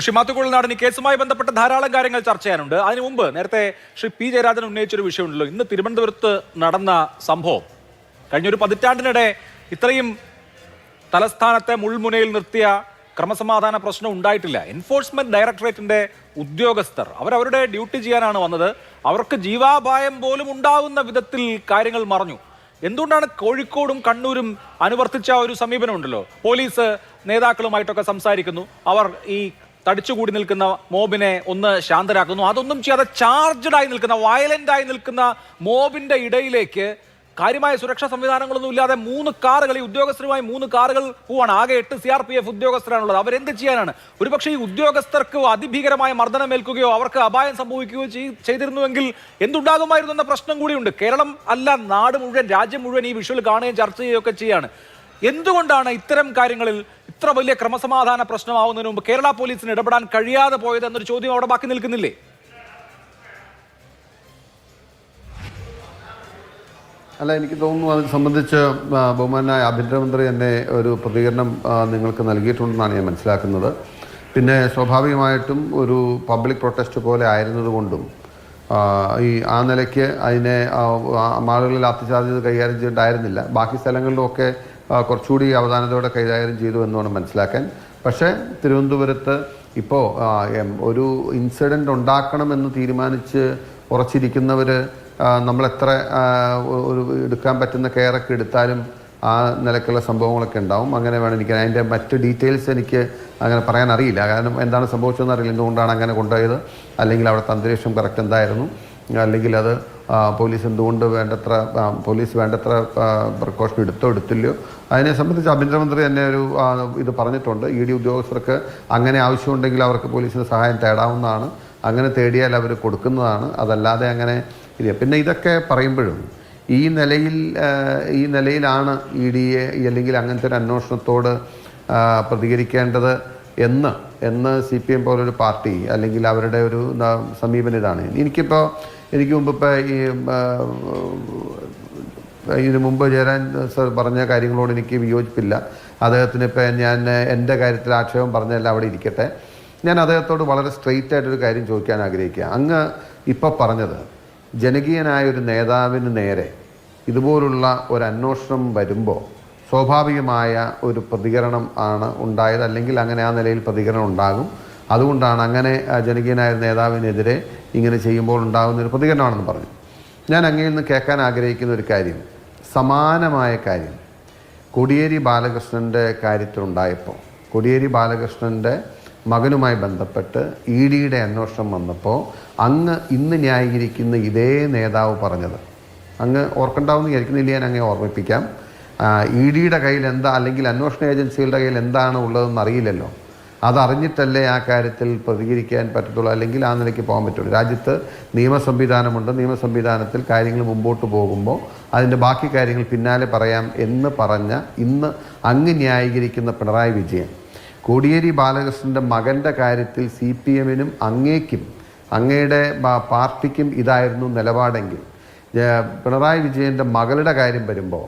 ശ്രീ മാത്തുക്കുഴൽനാടൻ, ഈ കേസുമായി ബന്ധപ്പെട്ട ധാരാളം കാര്യങ്ങൾ ചർച്ച ചെയ്യാനുണ്ട്. അതിനു മുമ്പ് നേരത്തെ ശ്രീ പി ജയരാജൻ ഉന്നയിച്ചൊരു വിഷയമുണ്ടല്ലോ. ഇന്ന് തിരുവനന്തപുരത്ത് നടന്ന സംഭവം കഴിഞ്ഞൊരു പതിറ്റാണ്ടിനിടെ ഇത്രയും തലസ്ഥാനത്തെ മുൾമുനയിൽ നിർത്തിയ ക്രമസമാധാന പ്രശ്നം ഉണ്ടായിട്ടില്ല. എൻഫോഴ്സ്മെന്റ് ഡയറക്ടറേറ്റിന്റെ ഉദ്യോഗസ്ഥർ അവരവരുടെ ഡ്യൂട്ടി ചെയ്യാനാണ് വന്നത്. അവർക്ക് ജീവാപായം പോലും ഉണ്ടാവുന്ന വിധത്തിൽ കാര്യങ്ങൾ മറഞ്ഞു. എന്തുകൊണ്ടാണ് കോഴിക്കോടും കണ്ണൂരും അനുവർത്തിച്ച ഒരു സമീപനമുണ്ടല്ലോ? പോലീസ് നേതാക്കളുമായിട്ടൊക്കെ സംസാരിക്കുന്നു, അവർ ഈ തടിച്ചുകൂടി നിൽക്കുന്ന മോബിനെ ഒന്ന് ശാന്തരാക്കുന്നു. അതൊന്നും ചെയ്യാതെ ചാർജ്ഡായി നിൽക്കുന്ന, വയലന്റായി നിൽക്കുന്ന മോബിന്റെ ഇടയിലേക്ക് കാര്യമായ സുരക്ഷാ സംവിധാനങ്ങളൊന്നും ഇല്ലാതെ 3 കാറുകൾ, ഈ ഉദ്യോഗസ്ഥരുമായി 3 കാറുകൾ പോവാണ്. ആകെ 8 CRPF ഉദ്യോഗസ്ഥരാണുള്ളത്. അവരെന്ത് ചെയ്യാനാണ്? ഒരുപക്ഷെ ഈ ഉദ്യോഗസ്ഥർക്ക് അതിഭീകരമായ മർദ്ദനമേൽക്കുകയോ അവർക്ക് അപായം സംഭവിക്കുകയോ ചെയ്തിരുന്നുവെങ്കിൽ എന്തുണ്ടാകുമായിരുന്നു എന്ന പ്രശ്നം കൂടിയുണ്ട്. കേരളം അല്ല, നാട് മുഴുവൻ, രാജ്യം മുഴുവൻ ഈ വിഷ്വൽ കാണുകയും ചർച്ച ചെയ്യുകയൊക്കെ ചെയ്യാണ്. എന്തുകൊണ്ടാണ് ഇത്തരം കാര്യങ്ങളിൽ ഇത്ര വലിയ ക്രമസമാധാന പ്രശ്നമാവുന്നതിന് മുമ്പ് കേരള പോലീസിന് ഇടപെടാൻ കഴിയാതെ പോയത് എന്നൊരു ചോദ്യം അവിടെ ബാക്കി നിൽക്കുന്നില്ലേ? അല്ല, എനിക്ക് തോന്നുന്നു അത് സംബന്ധിച്ച് ബഹുമാനായ ആഭ്യന്തരമന്ത്രി തന്നെ ഒരു പ്രതികരണം നിങ്ങൾക്ക് നൽകിയിട്ടുണ്ടെന്നാണ് ഞാൻ മനസ്സിലാക്കുന്നത്. പിന്നെ സ്വാഭാവികമായിട്ടും ഒരു പബ്ലിക് പ്രൊട്ടസ്റ്റ് പോലെ ആയിരുന്നതുകൊണ്ടും ആ നിലയ്ക്ക് അതിനെ ആളുകളിൽ അത്യാചാർജ് കൈകാര്യം ചെയ്യേണ്ടായിരുന്നില്ല. ബാക്കി സ്ഥലങ്ങളിലുമൊക്കെ കുറച്ചുകൂടി അവധാനതയോടെ കൈകാര്യം ചെയ്തു എന്നാണ് മനസ്സിലാക്കാൻ. പക്ഷേ തിരുവനന്തപുരത്ത് ഇപ്പോൾ ഒരു ഇൻസിഡൻ്റ് ഉണ്ടാക്കണമെന്ന് തീരുമാനിച്ച് ഉറച്ചിരിക്കുന്നവർ നമ്മളെത്ര ഒരു എടുക്കാൻ പറ്റുന്ന കെയറൊക്കെ എടുത്താലും ആ നിലക്കുള്ള സംഭവങ്ങളൊക്കെ ഉണ്ടാവും. അങ്ങനെ വേണം എനിക്ക് അതിൻ്റെ മറ്റ് ഡീറ്റെയിൽസ് എനിക്ക് അങ്ങനെ പറയാൻ അറിയില്ല. കാരണം എന്താണ് സംഭവിച്ചതെന്ന് അറിയില്ല. എന്തുകൊണ്ടാണ് അങ്ങനെ കൊണ്ടുപോയത്, അല്ലെങ്കിൽ അവിടുത്തെ അന്തരീക്ഷം കറക്റ്റ് എന്തായിരുന്നു, അല്ലെങ്കിൽ അത് പോലീസ് എന്തുകൊണ്ട് പോലീസ് വേണ്ടത്ര പ്രിക്കോഷൻ എടുത്തില്ലയോ, അതിനെ സംബന്ധിച്ച് ആഭ്യന്തരമന്ത്രി തന്നെ ഒരു ഇത് പറഞ്ഞിട്ടുണ്ട്. ED ഉദ്യോഗസ്ഥർക്ക് അങ്ങനെ ആവശ്യമുണ്ടെങ്കിൽ അവർക്ക് പോലീസിന് സഹായം തേടാവുന്നതാണ്. അങ്ങനെ തേടിയാൽ അവർ കൊടുക്കുന്നതാണ്. അതല്ലാതെ അങ്ങനെ ഇല്ല. പിന്നെ ഇതൊക്കെ പറയുമ്പോഴും ഈ നിലയിലാണ് EDയെ അല്ലെങ്കിൽ അങ്ങനത്തെ ഒരു അന്വേഷണത്തോട് പ്രതികരിക്കേണ്ടത് എന്ന് CPM പോലൊരു പാർട്ടി അല്ലെങ്കിൽ അവരുടെ ഒരു സമീപനം ഇതാണ്. എനിക്ക് മുമ്പ് ഇതിനു മുമ്പ് ജയരാജൻ സർ പറഞ്ഞ കാര്യങ്ങളോട് എനിക്ക് വിയോജിപ്പില്ല. അദ്ദേഹത്തിന് ഞാൻ എൻ്റെ കാര്യത്തിൽ ആക്ഷേപം പറഞ്ഞതല്ല അവിടെ ഇരിക്കട്ടെ. ഞാൻ അദ്ദേഹത്തോട് വളരെ സ്ട്രെയിറ്റ് ആയിട്ടൊരു കാര്യം ചോദിക്കാൻ ആഗ്രഹിക്കുക. അങ്ങ് ഇപ്പോൾ പറഞ്ഞത് ജനകീയനായ ഒരു നേതാവിന് നേരെ ഇതുപോലുള്ള ഒരു അന്വേഷണം വരുമ്പോൾ സ്വാഭാവികമായ ഒരു പ്രതികരണം ആണ് ഉണ്ടായത്, അല്ലെങ്കിൽ അങ്ങനെ ആ നിലയിൽ പ്രതികരണം ഉണ്ടാകും. അതുകൊണ്ടാണ് അങ്ങനെ ജനകീയനായ നേതാവിനെതിരെ ഇങ്ങനെ ചെയ്യുമ്പോൾ ഉണ്ടാകുന്നൊരു പ്രതികരണമാണെന്ന് പറഞ്ഞു. ഞാൻ അങ്ങയിൽ നിന്ന് കേൾക്കാൻ ആഗ്രഹിക്കുന്ന ഒരു കാര്യം, സമാനമായ കാര്യം കോടിയേരി ബാലകൃഷ്ണൻ്റെ കാര്യത്തിലുണ്ടായപ്പോൾ, കോടിയേരി ബാലകൃഷ്ണൻ്റെ മകനുമായി ബന്ധപ്പെട്ട് EDയുടെ അന്വേഷണം വന്നപ്പോൾ അങ്ങ് ഇന്ന് ന്യായീകരിക്കുന്ന ഇതേ നേതാവ് പറഞ്ഞത് അങ്ങ് ഓർക്കണ്ടാവുമെന്ന് വിചാരിക്കുന്നില്ല. ഞാൻ അങ്ങ് ഓർമ്മിപ്പിക്കാം. EDയുടെ കയ്യിൽ എന്താ, അല്ലെങ്കിൽ അന്വേഷണ ഏജൻസികളുടെ കയ്യിൽ എന്താണ് ഉള്ളതെന്ന് അറിയില്ലല്ലോ. അതറിഞ്ഞിട്ടല്ലേ ആ കാര്യത്തിൽ പ്രതികരിക്കാൻ പറ്റത്തുള്ളൂ, അല്ലെങ്കിൽ ആ നിലയ്ക്ക് പോകാൻ പറ്റുള്ളൂ. രാജ്യത്ത് നിയമസംവിധാനമുണ്ട്. നിയമസംവിധാനത്തിൽ കാര്യങ്ങൾ മുമ്പോട്ട് പോകുമ്പോൾ അതിൻ്റെ ബാക്കി കാര്യങ്ങൾ പിന്നാലെ പറയാം എന്ന് പറഞ്ഞ ഇന്ന് അങ്ങ് ന്യായീകരിക്കുന്ന പിണറായി വിജയൻ, കോടിയേരി ബാലകൃഷ്ണൻ്റെ മകൻ്റെ കാര്യത്തിൽ CPMനും അങ്ങേക്കും അങ്ങയുടെ പാർട്ടിക്കും ഇതായിരുന്നു നിലപാടെങ്കിൽ, പിണറായി വിജയൻ്റെ മകളുടെ കാര്യം വരുമ്പോൾ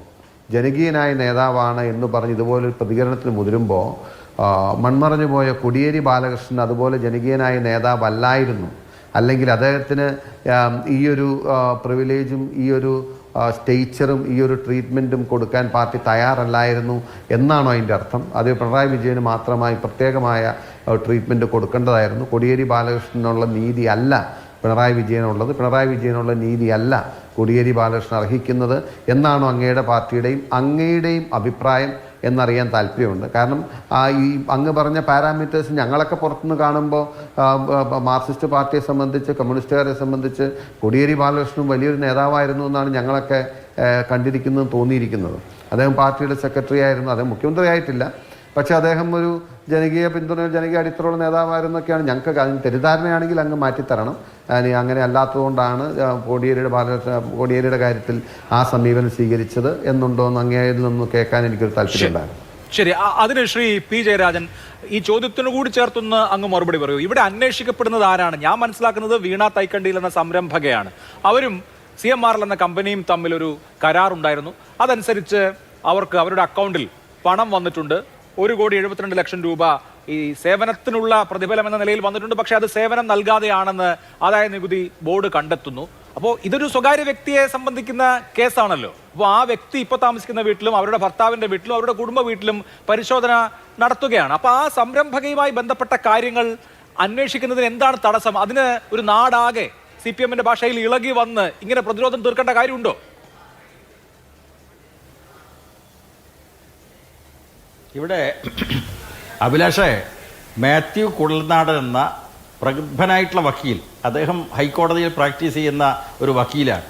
ജനകീയനായ നേതാവാണ് എന്ന് പറഞ്ഞ് ഇതുപോലൊരു പ്രതികരണത്തിന് മുതിരുമ്പോൾ മൺമറഞ്ഞു പോയ കോടിയേരി ബാലകൃഷ്ണൻ അതുപോലെ ജനകീയനായ നേതാവല്ലായിരുന്നു, അല്ലെങ്കിൽ അദ്ദേഹത്തിന് ഈ ഒരു പ്രിവിലേജും ഈ ഒരു സ്റ്റേച്ചറും ഈ ഒരു ട്രീറ്റ്മെൻറ്റും കൊടുക്കാൻ പാർട്ടി തയ്യാറല്ലായിരുന്നു എന്നാണോ അതിൻ്റെ അർത്ഥം? അത് പിണറായി വിജയന് മാത്രമായി പ്രത്യേകമായ ട്രീറ്റ്മെൻറ്റ് കൊടുക്കേണ്ടതായിരുന്നു. കോടിയേരി ബാലകൃഷ്ണനുള്ള നീതി അല്ല പിണറായി വിജയനുള്ളത്, പിണറായി വിജയനുള്ള നീതി അല്ല കോടിയേരി ബാലകൃഷ്ണൻ അർഹിക്കുന്നത് എന്നാണോ അങ്ങയുടെ പാർട്ടിയുടെയും അങ്ങയുടെയും അഭിപ്രായം എന്നറിയാൻ താല്പര്യമുണ്ട്. കാരണം ഈ അങ്ങ് പറഞ്ഞ പാരാമീറ്റേഴ്സ് ഞങ്ങളൊക്കെ പുറത്തുനിന്ന് കാണുമ്പോൾ മാർക്സിസ്റ്റ് പാർട്ടിയെ സംബന്ധിച്ച്, കമ്മ്യൂണിസ്റ്റുകാരെ സംബന്ധിച്ച് കോടിയേരി ബാലകൃഷ്ണൻ വലിയൊരു നേതാവായിരുന്നു എന്നാണ് ഞങ്ങളൊക്കെ കണ്ടിരിക്കുന്നതും തോന്നിയിരിക്കുന്നത്. അദ്ദേഹം പാർട്ടിയുടെ സെക്രട്ടറി ആയിരുന്നു, അദ്ദേഹം മുഖ്യമന്ത്രി ആയിട്ടില്ല. പക്ഷേ അദ്ദേഹം ഒരു ജനകീയ പിന്തുണ, ജനകീയ അടിത്തറയുള്ള നേതാവായിരുന്നൊക്കെയാണ് ഞങ്ങൾക്ക്. അതിന് തെറ്റിദ്ധാരണയാണെങ്കിൽ അങ്ങ് മാറ്റിത്തരണം. അങ്ങനെ അല്ലാത്തതുകൊണ്ടാണ് കോടിയേരിയുടെ കാര്യത്തിൽ ആ സമീപനം സ്വീകരിച്ചത് എന്നുണ്ടോ എന്ന് അങ്ങയിൽ നിന്ന് കേൾക്കാൻ എനിക്കൊരു താല്പര്യമുണ്ടായിരുന്നു. ശരി, അതിന് ശ്രീ പി ജയരാജൻ ഈ ചോദ്യത്തിന് കൂടി ചേർത്തൊന്ന് അങ്ങ് മറുപടി പറയൂ. ഇവിടെ അന്വേഷിക്കപ്പെടുന്നത് ആരാണ്? ഞാൻ മനസ്സിലാക്കുന്നത് വീണ തൈക്കണ്ടിയിൽ എന്ന സംരംഭകയാണ്. അവരും CMRL എന്ന കമ്പനിയും തമ്മിലൊരു കരാറുണ്ടായിരുന്നു. അതനുസരിച്ച് അവർക്ക് അവരുടെ അക്കൗണ്ടിൽ പണം വന്നിട്ടുണ്ട്. 1,72,00,000 രൂപ ഈ സേവനത്തിനുള്ള പ്രതിഫലം എന്ന നിലയിൽ വന്നിട്ടുണ്ട്. പക്ഷേ അത് സേവനം നൽകാതെയാണെന്ന് ആദായ നികുതി ബോർഡ് കണ്ടെത്തുന്നു. അപ്പോൾ ഇതൊരു സ്വകാര്യ വ്യക്തിയെ സംബന്ധിക്കുന്ന കേസാണല്ലോ. അപ്പോൾ ആ വ്യക്തി ഇപ്പോൾ താമസിക്കുന്ന വീട്ടിലും അവരുടെ ഭർത്താവിൻ്റെ വീട്ടിലും അവരുടെ കുടുംബ വീട്ടിലും പരിശോധന നടത്തുകയാണ്. അപ്പോൾ ആ സംരംഭകയുമായി ബന്ധപ്പെട്ട കാര്യങ്ങൾ അന്വേഷിക്കുന്നതിന് എന്താണ് തടസ്സം? അതിന് ഒരു നാടാകെ CPM-ന്റെ ഭാഷയിൽ ഇളകി വന്ന് ഇങ്ങനെ പ്രതിരോധം തീർക്കേണ്ട കാര്യമുണ്ടോ? ഇവിടെ അഭിലാഷേ, മാത്യു കുഴൽനാടൻ എന്ന പ്രഗത്ഭനായിട്ടുള്ള വക്കീൽ, അദ്ദേഹം ഹൈക്കോടതിയിൽ പ്രാക്ടീസ് ചെയ്യുന്ന ഒരു വക്കീലാണ്.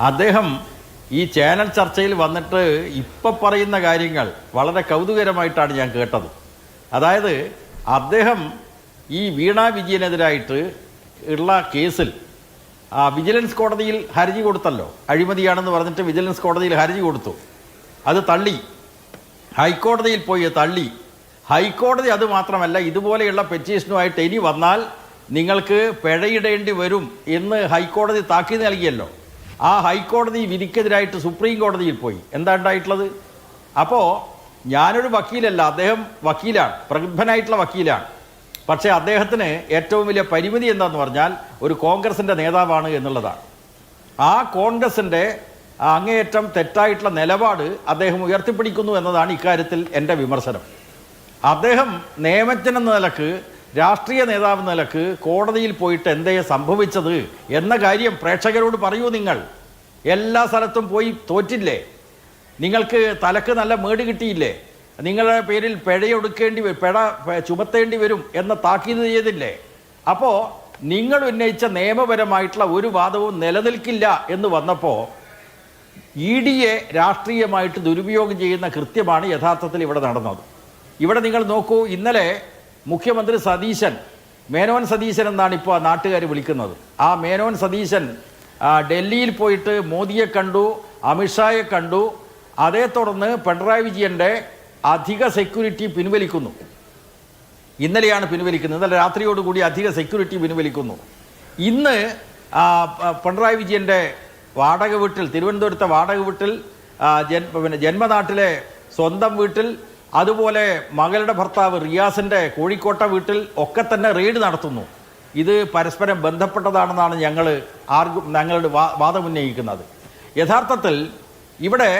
അദ്ദേഹം ഈ ചാനൽ ചർച്ചയിൽ വന്നിട്ട് ഇപ്പം പറയുന്ന കാര്യങ്ങൾ വളരെ കൗതുകരമായിട്ടാണ് ഞാൻ കേട്ടത്. അതായത് അദ്ദേഹം ഈ വീണ വിജയനെതിരായിട്ട് ഉള്ള കേസിൽ വിജിലൻസ് കോടതിയിൽ ഹർജി കൊടുത്തല്ലോ. അഴിമതിയാണെന്ന് പറഞ്ഞിട്ട് വിജിലൻസ് കോടതിയിൽ ഹർജി കൊടുത്തു. അത് തള്ളി. ഹൈക്കോടതിയിൽ പോയി തള്ളി. ഹൈക്കോടതി അത് മാത്രമല്ല, ഇതുപോലെയുള്ള പെറ്റീഷനുമായിട്ട് ഇനി വന്നാൽ നിങ്ങൾക്ക് പിഴയിടേണ്ടി വരും എന്ന് ഹൈക്കോടതി താക്കീത് നൽകിയല്ലോ. ആ ഹൈക്കോടതി വിധിക്കെതിരായിട്ട് സുപ്രീം കോടതിയിൽ പോയി. എന്താ ഉണ്ടായിട്ടുള്ളത്? അപ്പോൾ ഞാനൊരു വക്കീലല്ല, അദ്ദേഹം വക്കീലാണ്, പ്രഗത്ഭനായിട്ടുള്ള വക്കീലാണ്. പക്ഷേ അദ്ദേഹത്തിന് ഏറ്റവും വലിയ പരിമിതി എന്താന്ന് പറഞ്ഞാൽ ഒരു കോൺഗ്രസിൻ്റെ നേതാവാണ് എന്നുള്ളതാണ്. ആ കോൺഗ്രസിൻ്റെ അങ്ങേയറ്റം തെറ്റായിട്ടുള്ള നിലപാട് അദ്ദേഹം ഉയർത്തിപ്പിടിക്കുന്നു എന്നതാണ് ഇക്കാര്യത്തിൽ എൻ്റെ വിമർശനം. അദ്ദേഹം നിയമജ്ഞൻ എന്ന നിലക്ക്, രാഷ്ട്രീയ നേതാവ് എന്ന നിലക്ക് കോടതിയിൽ പോയിട്ട് എന്തേ സംഭവിച്ചത് എന്ന കാര്യം പ്രേക്ഷകരോട് പറയൂ. നിങ്ങൾ എല്ലാ സ്ഥലത്തും പോയി തോറ്റില്ലേ? നിങ്ങൾക്ക് തലക്ക് നല്ല മേട് കിട്ടിയില്ലേ? നിങ്ങളുടെ പേരിൽ പിഴയൊടുക്കേണ്ടി പിഴ ചുമത്തേണ്ടി വരും എന്ന താക്കീത് ചെയ്തില്ലേ? അപ്പോൾ നിങ്ങൾ ഉന്നയിച്ച നിയമപരമായിട്ടുള്ള ഒരു വാദവും നിലനിൽക്കില്ല എന്ന് വന്നപ്പോൾ ED-യെ രാഷ്ട്രീയമായിട്ട് ദുരുപയോഗം ചെയ്യുന്ന കൃത്യമാണ് യഥാർത്ഥത്തിൽ ഇവിടെ നടന്നത്. ഇവിടെ നിങ്ങൾ നോക്കൂ, ഇന്നലെ മുഖ്യമന്ത്രി സതീശൻ, മേനോൻ സതീശൻ എന്നാണ് ഇപ്പോൾ നാട്ടുകാർ വിളിക്കുന്നത്, ആ മേനോൻ സതീശൻ ഡൽഹിയിൽ പോയിട്ട് മോദിയെ കണ്ടു, അമിത്ഷായെ കണ്ടു. അതേ തുടർന്ന് പിണറായി വിജയൻ്റെ അധിക സെക്യൂരിറ്റി പിൻവലിക്കുന്നു. ഇന്നലെയാണ് പിൻവലിക്കുന്നത്. ഇന്നലെ രാത്രിയോടുകൂടി അധിക സെക്യൂരിറ്റി പിൻവലിക്കുന്നു. ഇന്ന് പിണറായി വിജയൻ്റെ വാടക വീട്ടിൽ, തിരുവനന്തപുരത്തെ വാടക വീട്ടിൽ, ജന്മനാട്ടിലെ സ്വന്തം വീട്ടിൽ, അതുപോലെ മകളുടെ ഭർത്താവ് റിയാസിൻ്റെ കോഴിക്കോട്ടെ വീട്ടിൽ ഒക്കെ തന്നെ റെയ്ഡ് നടത്തുന്നു. ഇത് പരസ്പരം ബന്ധപ്പെട്ടതാണെന്നാണ് ഞങ്ങളുടെ വാദമുന്നയിക്കുന്നത്. യഥാർത്ഥത്തിൽ ഇവിടെ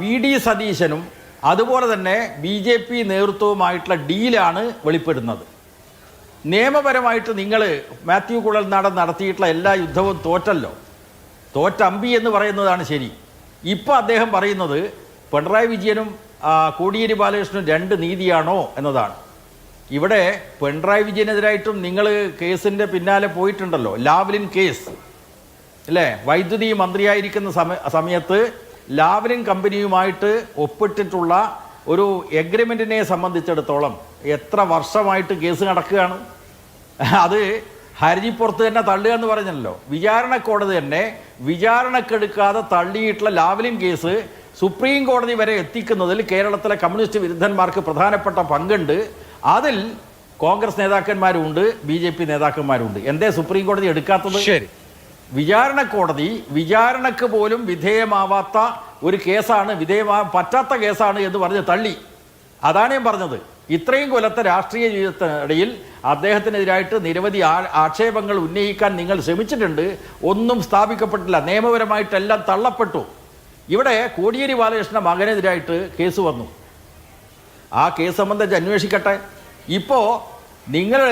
VD സതീശനും അതുപോലെ തന്നെ BJP നേതൃത്വവുമായിട്ടുള്ള ഡീലാണ് വെളിപ്പെടുന്നത്. നിയമപരമായിട്ട് നിങ്ങൾ മാത്യു കുഴൽനാടൻ നടത്തിയിട്ടുള്ള എല്ലാ യുദ്ധവും തോറ്റല്ലോ. തോറ്റമ്പി എന്ന് പറയുന്നതാണ് ശരി. ഇപ്പോൾ അദ്ദേഹം പറയുന്നത് പിണറായി വിജയനും കോടിയേരി ബാലകൃഷ്ണനും രണ്ട് നീതിയാണോ എന്നതാണ്. ഇവിടെ പിണറായി വിജയനെതിരായിട്ടും നിങ്ങൾ കേസിൻ്റെ പിന്നാലെ പോയിട്ടുണ്ടല്ലോ. ലാവ്ലിൻ കേസ് അല്ലേ? വൈദ്യുതി മന്ത്രിയായിരിക്കുന്ന സമയത്ത് ലാവ്ലിൻ കമ്പനിയുമായിട്ട് ഒപ്പിട്ടിട്ടുള്ള ഒരു എഗ്രിമെൻറ്റിനെ സംബന്ധിച്ചിടത്തോളം എത്ര വർഷമായിട്ട് കേസ് നടക്കുകയാണ്. അത് ഹർജിപ്പുറത്ത് തന്നെ തള്ളുക എന്ന് പറഞ്ഞല്ലോ. വിചാരണ കോടതി തന്നെ വിചാരണക്കെടുക്കാതെ തള്ളിയിട്ടുള്ള ലാവ്ലിൻ കേസ് സുപ്രീം കോടതി വരെ എത്തിക്കുന്നതിൽ കേരളത്തിലെ കമ്മ്യൂണിസ്റ്റ് വിരുദ്ധന്മാർക്ക് പ്രധാനപ്പെട്ട പങ്കുണ്ട്. അതിൽ കോൺഗ്രസ് നേതാക്കന്മാരുമുണ്ട്, BJP നേതാക്കന്മാരുണ്ട്. എന്തേ സുപ്രീം കോടതി എടുക്കാത്തത്? ശരി, വിചാരണ കോടതി വിചാരണക്ക് പോലും വിധേയമാവാത്ത ഒരു കേസാണ്, പറ്റാത്ത കേസാണ് എന്ന് പറഞ്ഞ് തള്ളി. അതാണ് ഞാൻ പറഞ്ഞത്. ഇത്രയും കൊല്ലത്തെ രാഷ്ട്രീയ ജീവിതത്തിനിടയിൽ അദ്ദേഹത്തിനെതിരായിട്ട് നിരവധി ആക്ഷേപങ്ങൾ ഉന്നയിക്കാൻ നിങ്ങൾ ശ്രമിച്ചിട്ടുണ്ട്. ഒന്നും സ്ഥാപിക്കപ്പെട്ടില്ല. നിയമപരമായിട്ടെല്ലാം തള്ളപ്പെട്ടു. ഇവിടെ കോടിയേരി ബാലകൃഷ്ണന്റെ മകനെതിരായിട്ട് കേസ് വന്നു. ആ കേസ് സംബന്ധിച്ച് അന്വേഷിക്കട്ടെ. ഇപ്പോൾ നിങ്ങൾ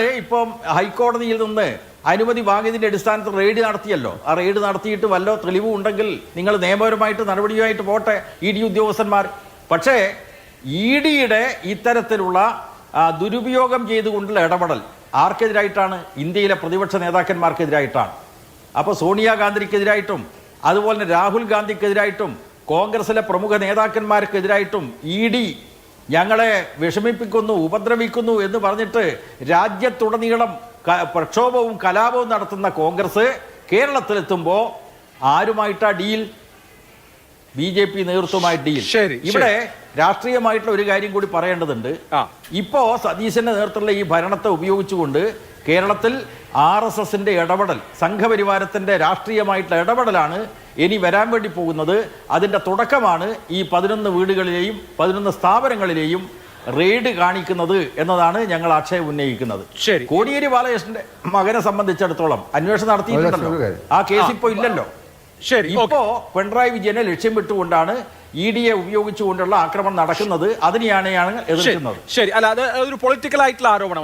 ഹൈക്കോടതിയിൽ നിന്ന് അനുമതി വാങ്ങിയതിൻ്റെ അടിസ്ഥാനത്തിൽ റെയ്ഡ് നടത്തിയല്ലോ. ആ റെയ്ഡ് നടത്തിയിട്ട് വല്ലോ തെളിവും ഉണ്ടെങ്കിൽ നിങ്ങൾ നിയമപരമായിട്ട് നടപടിയുമായിട്ട് പോട്ടെ ED ഉദ്യോഗസ്ഥന്മാർ. പക്ഷേ ED-യുടെ ഇത്തരത്തിലുള്ള ദുരുപയോഗം ചെയ്തുകൊണ്ടുള്ള ഇടപെടൽ ആർക്കെതിരായിട്ടാണ്? ഇന്ത്യയിലെ പ്രതിപക്ഷ നേതാക്കന്മാർക്കെതിരായിട്ടാണ്. അപ്പോൾ സോണിയാഗാന്ധിക്കെതിരായിട്ടും അതുപോലെ തന്നെ രാഹുൽ ഗാന്ധിക്കെതിരായിട്ടും കോൺഗ്രസിലെ പ്രമുഖ നേതാക്കന്മാർക്കെതിരായിട്ടും ED ഞങ്ങളെ വിഷമിപ്പിക്കുന്നു, ഉപദ്രവിക്കുന്നു എന്ന് പറഞ്ഞിട്ട് രാജ്യത്തുടനീളം പ്രക്ഷോഭവും കലാപവും നടത്തുന്ന കോൺഗ്രസ് കേരളത്തിലെത്തുമ്പോൾ ആരുമായിട്ടാ ഡീൽ? BJP നേതൃത്വമായി ഡീൽ. ഇവിടെ രാഷ്ട്രീയമായിട്ടുള്ള ഒരു കാര്യം കൂടി പറയേണ്ടതുണ്ട്. ഇപ്പോ സതീശന്റെ നേതൃത്വത്തിലുള്ള ഈ ഭരണത്തെ ഉപയോഗിച്ചുകൊണ്ട് കേരളത്തിൽ RSSന്റെ ഇടപെടൽ, സംഘപരിവാരത്തിന്റെ രാഷ്ട്രീയമായിട്ടുള്ള ഇടപെടലാണ് ഇനി വരാൻ വേണ്ടി പോകുന്നത്. അതിൻ്റെ തുടക്കമാണ് ഈ 11 വീടുകളിലെയും 11 സ്ഥാപനങ്ങളിലെയും റെയ്ഡ് കാണിക്കുന്നത് എന്നതാണ് ഞങ്ങൾ ആക്ഷേപം ഉന്നയിക്കുന്നത്. ശരി. കോടിയേരി ബാലകൃഷ്ണന്റെ മകനെ സംബന്ധിച്ചിടത്തോളം അന്വേഷണം നടത്തിയിട്ടുണ്ടല്ലോ, ആ കേസ് ഇപ്പോ ഇല്ലല്ലോ. ശരി, ഇപ്പോ പിണറായി വിജയനെ ലക്ഷ്യം വിട്ടുകൊണ്ടാണ് ED ഉപയോഗിച്ചുകൊണ്ടുള്ള ആക്രമണം നടക്കുന്നത്. അതിനെയാണ് എതിർക്കുന്നത്. ശരി, അല്ല അത് ഒരു പൊളിറ്റിക്കൽ ആയിട്ടുള്ള ആരോപണം.